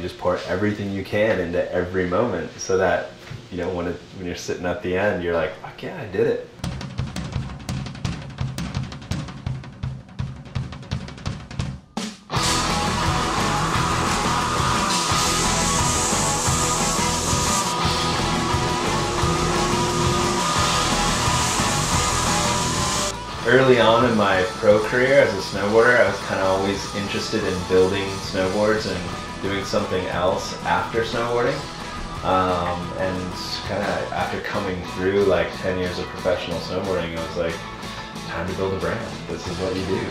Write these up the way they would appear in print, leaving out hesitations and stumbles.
You just pour everything you can into every moment so that, you know, when you're sitting at the end, you're like, fuck yeah, I did it. Early on in my pro career as a snowboarder, I was kind of always interested in building snowboards and doing something else after snowboarding. And kind of after coming through like 10 years of professional snowboarding, it was like, time to build a brand. This is what you do.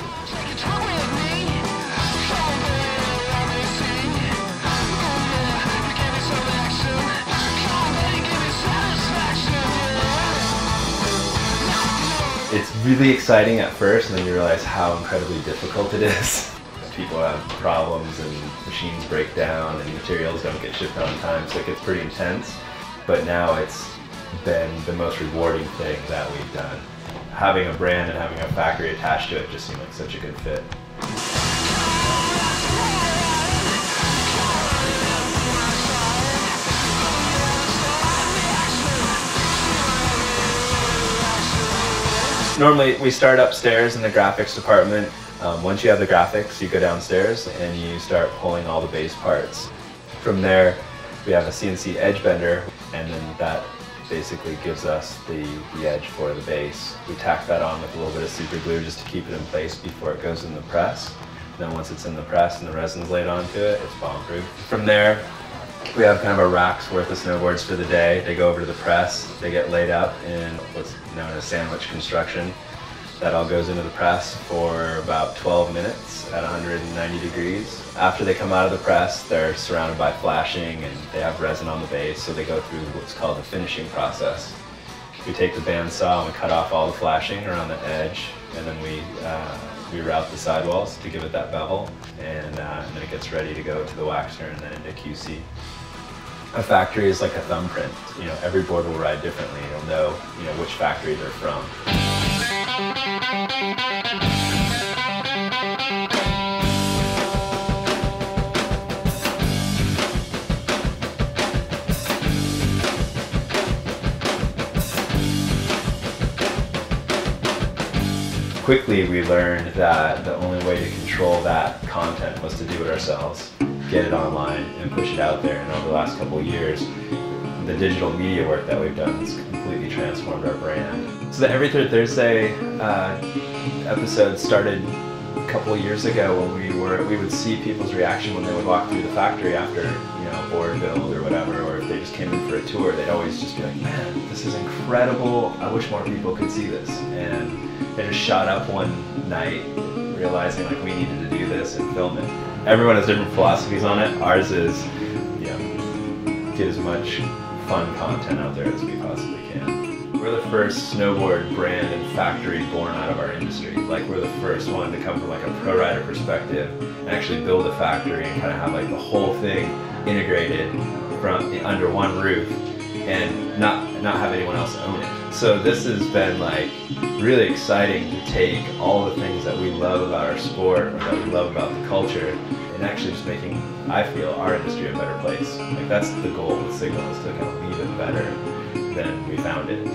It's really exciting at first, and then you realize how incredibly difficult it is. People have problems and machines break down and materials don't get shipped on time, so it gets pretty intense. But now it's been the most rewarding thing that we've done. Having a brand and having a factory attached to it just seemed like such a good fit. Normally we start upstairs in the graphics department. Once you have the graphics, you go downstairs and you start pulling all the base parts. From there, we have a CNC edge bender, and then that basically gives us the edge for the base. We tack that on with a little bit of super glue just to keep it in place before it goes in the press. And then once it's in the press and the resin's laid onto it, it's bomb-proof. From there, we have kind of a rack's worth of snowboards for the day. They go over to the press, they get laid up in what's known as sandwich construction. That all goes into the press for about 12 minutes at 190 degrees. After they come out of the press, they're surrounded by flashing and they have resin on the base, so they go through what's called the finishing process. We take the bandsaw and we cut off all the flashing around the edge, and then we route the sidewalls to give it that bevel, and then it gets ready to go to the waxer and then into QC. A factory is like a thumbprint. You know, every board will ride differently. You'll know, which factory they're from. Quickly we learned that the only way to control that content was to do it ourselves, get it online and push it out there. And over the last couple of years, the digital media work that we've done has completely transformed our brand. So the Every Third Thursday episode started a couple of years ago when we would see people's reaction when they would walk through the factory after a board build or whatever, or if they just came in for a tour, they'd always just be like, man, this is incredible, I wish more people could see this. And they just shot up one night realizing like we needed to do this and film it. Everyone has different philosophies on it. Ours is, get as much fun content out there as we possibly can. We're the first snowboard brand and factory born out of our industry. Like, we're the first one to come from like a pro rider perspective and actually build a factory and kind of have like the whole thing integrated from under one roof and not have anyone else own it. So this has been like really exciting to take all the things that we love about our sport or that we love about the culture and actually just making, I feel, our industry a better place. Like, that's the goal with Signal, is to kind of leave it better than we found it.